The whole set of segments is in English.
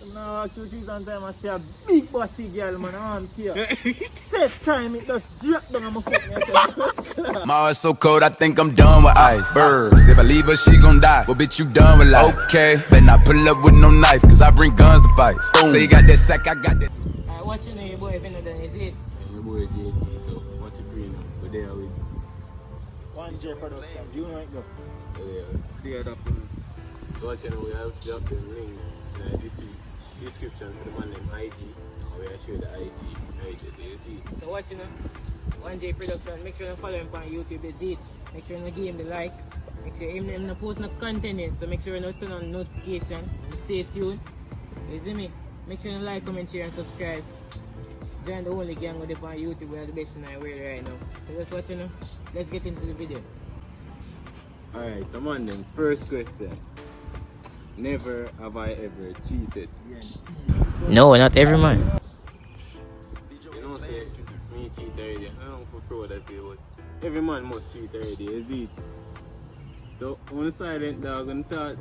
So now I walk 2 3 time I see a big body girl, man, I'm here. Set time it just drop down on my foot. My heart's so cold, I think I'm done with ice. Birds, if I leave her, she gon' die. Well, bitch, you done with life. Okay, better not pull up with no knife, cause I bring guns to fight. Say you got that sack, I got that. Alright, what you know your boy if you know then is it? Your boy JD, so what you bring up? We're there with 1J production, do you know it go? cleared up. So what you know, we have dropped them link in the description for the man named IG. We will show the IG right there, so you see it. So what you know? 1J production, make sure you follow him on YouTube, is it? Make sure you give him the like. Make sure him not post no content in, so make sure you turn on notification and stay tuned. You see me? Make sure you like, comment, share and subscribe. Join the only gang with it on YouTube, we are the best in our world right now. So that's what you know. Let's get into the video. Alright, so man, then first question. Never have I ever cheated. No, not every man. You know, say me cheat already. I don't know for pro that say, but every man must cheat already, is it? So, on the silent dog, on the thought,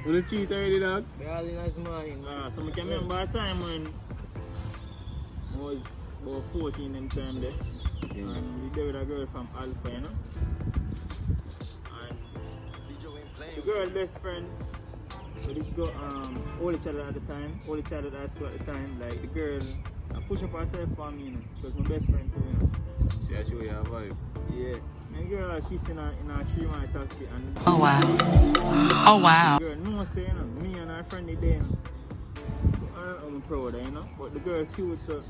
on the cheat already, dog? We're all in this morning. So I can remember a time when I was about 14 in time there. Yeah. And we dated a girl from Alpha, you know. And the girl best friend, we just go all each other at the time, all each other at high school at the time. Like the girl, I push up herself for me, you know. She was my best friend too, you know. See, I show you a vibe. Yeah. And the girl was kissing her in a 3-man taxi and Oh wow. Oh wow. the girl no say, you know, me and her friend they there. I'm proud of, you know. But the girl cute, so,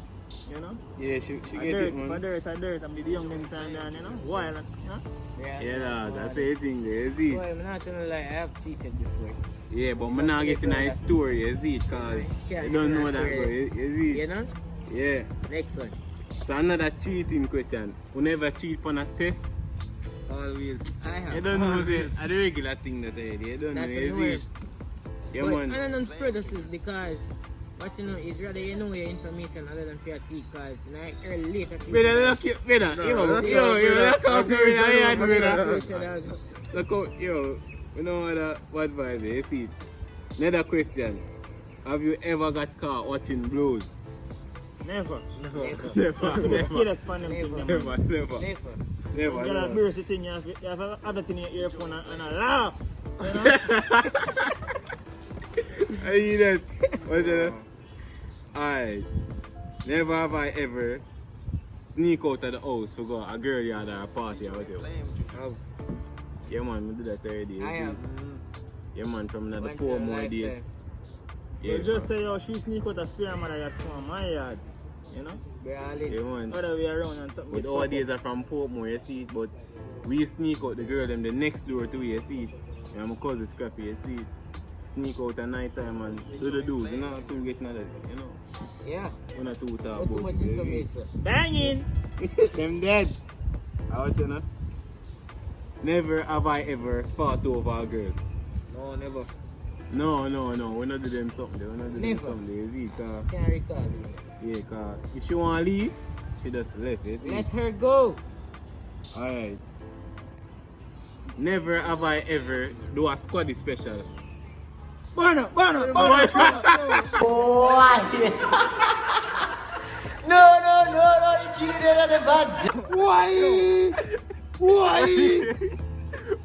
you know. Yeah, she A get it, dirt, man. a dirt, I'm the young them time down, you know. Wild, you know. Yeah, dog, that's the thing there, you see? Boy, I'm not gonna lie, I have cheated before. Yeah, but I'm not getting a story, you see? Because Yeah, you don't yeah, know that, story. bro, you see? You know? Yeah. Next one. So another cheating question. You never cheat on a test? Always. I have. You don't know, always. say, a regular thing that I did. You don't That's know, a you norm. see? Yeah, But man. I don't know prejudices because what you know is rather you know your information other than for your cheat because like early later. Brother, look, brother, yo, look out, brother, look out, yo, you know what vibe, you see? Another question. Have you ever got caught watching Blues? Never. Never. The scaredest fan them thing, man. Never. Never. You get a burst thing, you have that in your earphone and a laugh. You know? I hear that. What's that? Alright. Never have I ever sneak out of the house to go a girl yard or a party or whatever. Yeah man, we do that already. You I see? have. Yeah man, from another Once in a 4 more lifetime. days. You just say, oh, she sneak out of fear mother yard from my yard. You know? Yeah man. Other way around and something. But all days are from Portmore, you see it. But we sneak out the girl them the next door to you see it. Yeah, my cousin Scrappy, you see it. Sneak out at night time and do the do's, you know, to get another, you know. Yeah. 1 or 2 talk Not too about much it, you see. information. Banging! Them dead. I watch you know. Never have I ever fought over a girl. No, never. No. We not do them something. We not do them Never. something. You see, cause, Can't recall. yeah, cause if she want to leave, she just left. You see. Let her go. Alright. Never have I ever do a squaddy special. Bono. Why?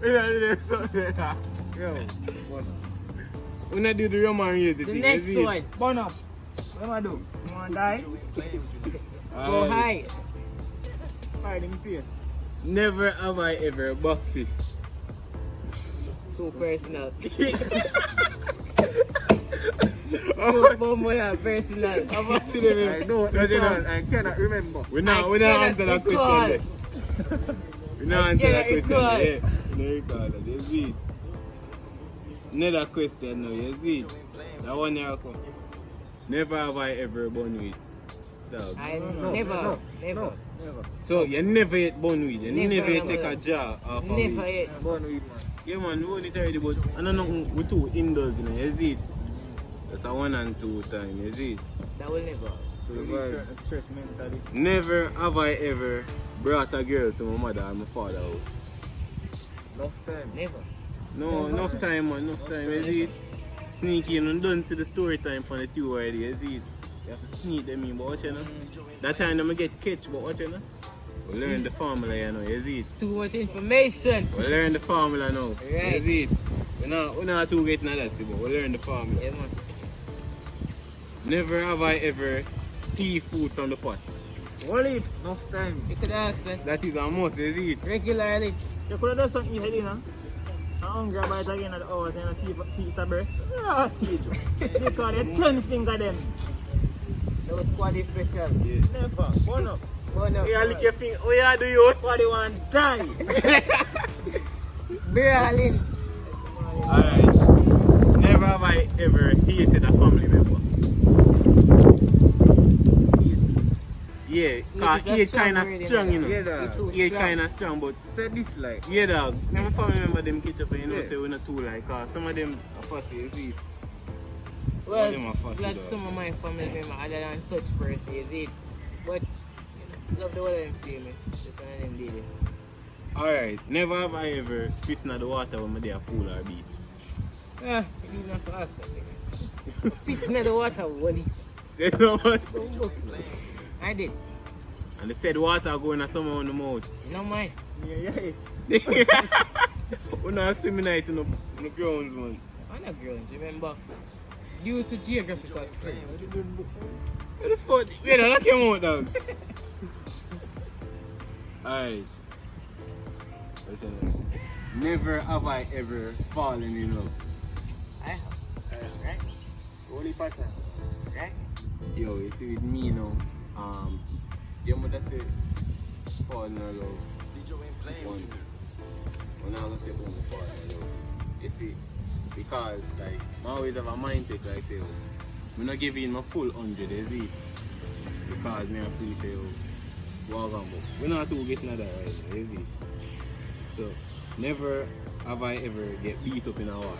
We not do them something. Yo, We not do the Roman music the thing. next you see. one. Bono. What am I do? You wanna die? Go Alright. high. Fire in the face. Never have I ever buck fist. Too personal. Oh, Boom, personal. I'm not seeing them. I know, I cannot remember. We not answer that question. Yet. We not answer that question. Yeah. We not recall that. You see. Another question now. You see. That one here come. Never have I ever born with. Dog. I never. So you never yet born with. You Never, never yet never. take a jar off of Never weed. yet. Born with man. Yeah man, we only already but I don't know we too indulge, you know, you see it? That's a 1 and 2 time, you see it? That will never. Release certain stress mentally. Never have I ever brought a girl to my mother and my father's house. Enough time. Never. No, enough time man, enough time, you see it? sneak in and don't see the story time for the two already, you see it? You have to sneak them in, but watch you know. That time them get catch, but watch you know. We learn the formula, you know, you see it? Too much information. We learn the formula now. Right. You see it? We're not too getting at that, see, but we learn the formula. Yeah, man. Never have I ever tea food from the pot. Hold it, enough time. You could ask that That is a must, you see it? regularly. You could have done something easy, you know. I'm hungry about it again at the hours and a piece of breast. Ah, teach. Because they 10 finger them. That was squad special. Never. Burn up. Burn up. You lick your finger. Oh yeah, do you? Squad one die. Berlin. Alright. Never have I ever hated a family member. Yeah, cause It is a he strong kinda word, you strong, you know. Yeah, dog. Too He strong. kinda strong, but Say this like. yeah, dog. Never family member them catch up and you know Yeah. say we're not too like, cause some of them are fussy, you see. Well, them are fussy, glad dog. some of my family members other than such person, you see. But love the way them see me. Just one of them did it. Alright, never have I ever pissed in the water when I'm there at pool or beach. Ah, you didn't have to ask that. Piss in the water, Wally. You know what? I did. And they said water going to someone on the mouth. No mind. Yeah. We're not swimming night in the grounds, man. I'm not grown, remember? Due to geographical terms. What the fuck? Wait, I lock your mouth down. Alright. Never have I ever fallen in love. I have. Right? Holy pattern. Right? Yo, you see with me now, your mother say fall in love once. I'm not gonna say only fall in love. You see, because like I always have a mindset like say, I'm not giving my full 100, you see. Because me and please say, walk on, but we're not too getting that right now, you see. So never have I ever get beat up in a war.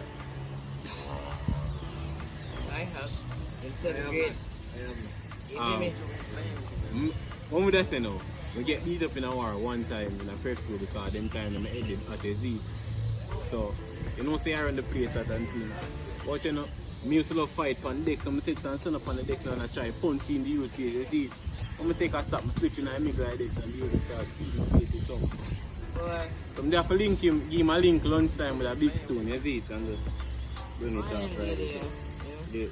I have. In 7th grade. You see me? What would I say now? We get beat up in a war one time in a prep school because them time I'm headed at a Z. So, you know, say around the place at and thing. But you know, me used to love fight on the deck, so I sit and stand up on the deck now and I try punch in the youth face. You see, I'm gonna take a stop, I slip in a middle like this and the youth start feeding face with some. Boy, So I'm there for link him, give him a link lunchtime with a big stone, you see it, and just bring it I off am right there, there. you know? Yeah.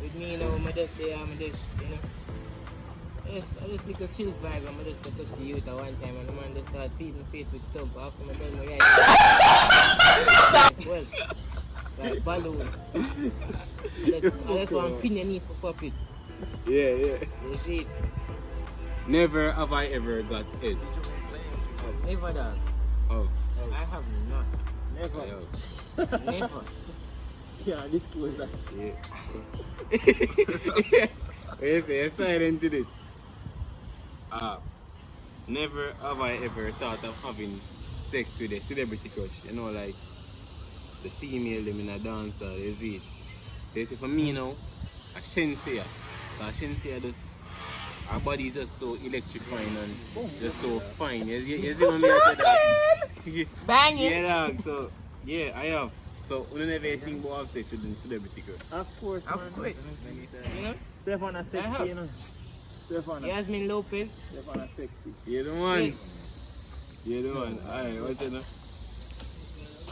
With me, you know, I'm just there, I'm just, you know. I just like a chill vibe, I'm just go touch the youth at one time and the man just start feeding face with tub after my tell my guy. As well. Like balloon. I just want to pin your need for pop it. Yeah. You see it? Never have I ever got head. Never dog. Oh. I have not. Never. Yo. Never. Yeah, disclose that. Yeah. You say, you're silent in it. Never have I ever thought of having sex with a celebrity crush. You know, like the female them in a dancer, you see it. So you see, for me now, a Shenseea. Because Shenseea just, her body is just so electrifying and just so fine. You see when I said that? Bang it! Yeah, dog. So, yeah, I have. So, we never think about have sex with a celebrity crush. Of course, man. Of course. You know? Stefan is I have. sexy, you know. Stefan Yasmin Lopez. Stefan is sexy. You're the one. You're the one. Alright, what's it now?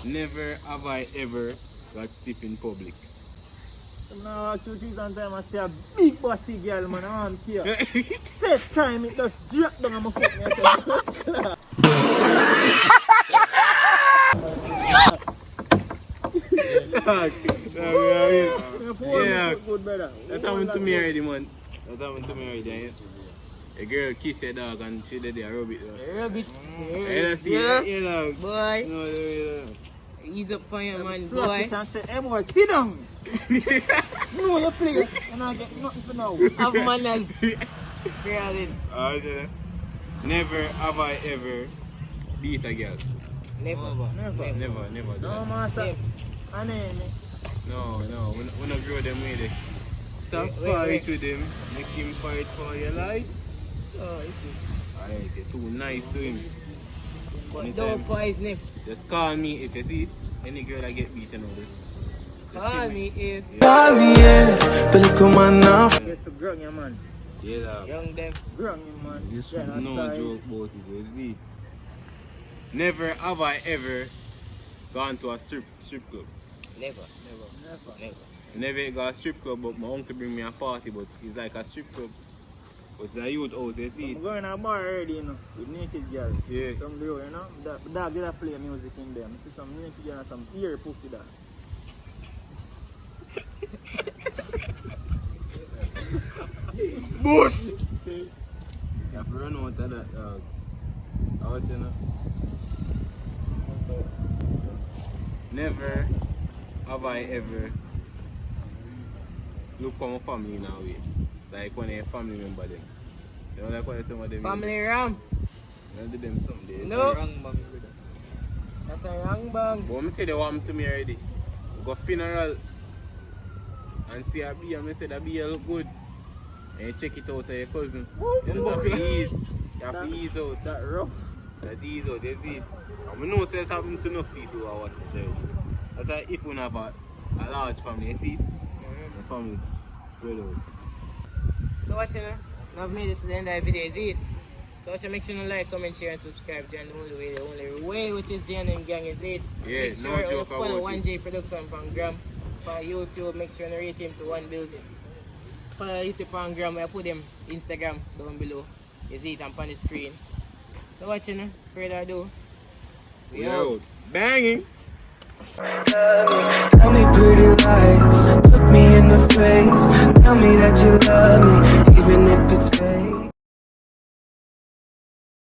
Never have I ever got stiff in public. So now 2-3 time I see a big body girl, man. I'm here. Set time it just drop down on my foot. Me, I Dog. Yeah. Good, brother. That happened to me already, man. That happened to me already. Yeah. A girl kiss your dog and she did a rub it. Rabbit. You don't see Yeah. that, you know. Boy. No. Ease up on your man, Slap boy. it and say, hey boy, sit down. Know your place. And I get nothing for now. Have manners. Crowded. Never have I ever beat a girl. Never. Never. No, master. And then, No. We're not grow them with it. Stop Wait. fight with him. Make him fight for your life. Oh, you see. Alright, you're too nice to him. But Anytime. don't poison him. Just call me if you see any girl I get beaten on this. Call me if Yes, to grung you, man. Yeah, dog. young them. Grung you, man. Yes, Yeah, that's No side. joke about it, you see. Never have I ever gone to a strip club. Never. I never got a strip club, but my uncle bring me a party, but it's like a strip club. But it's a youth house, you see. I'm going to a bar already, you know, with naked girls. Yeah. Down the road, you know. The dog did play music in there. I see some naked girl and some ear pussy there. Bush! You have to run out of that dog. Out, you know. Never have I ever looked at my family in a way. Like when a family member them. You know like when some of them Family ram. you do them someday. No. Wrong bang. That's a wrong bang. But me tell you what happened to me already. We go funeral and see a beer, I said the beer look good. And you check it out of your cousin. You just have to ease. You have to ease out. That rough. That ease out, you see. And we know say it happen to enough people or what you say. That's if we have a large family, you see. The family's spread out. So what you know? Now I've made it to the end of the video, is it? So watch, make sure you like, comment, share and subscribe. Join the only way which is Jan and Gang, is it? Yeah, make sure no you joke follow about it. 1J Production from Gram. For YouTube, make sure you rate him to 1 bills. Follow YouTube on Gram, I put them Instagram down below. You see it on the screen. So what you know? Further ado, we out. Banging! Tell me pretty lies, look me in the face. Tell me that you love me, even if it's fake.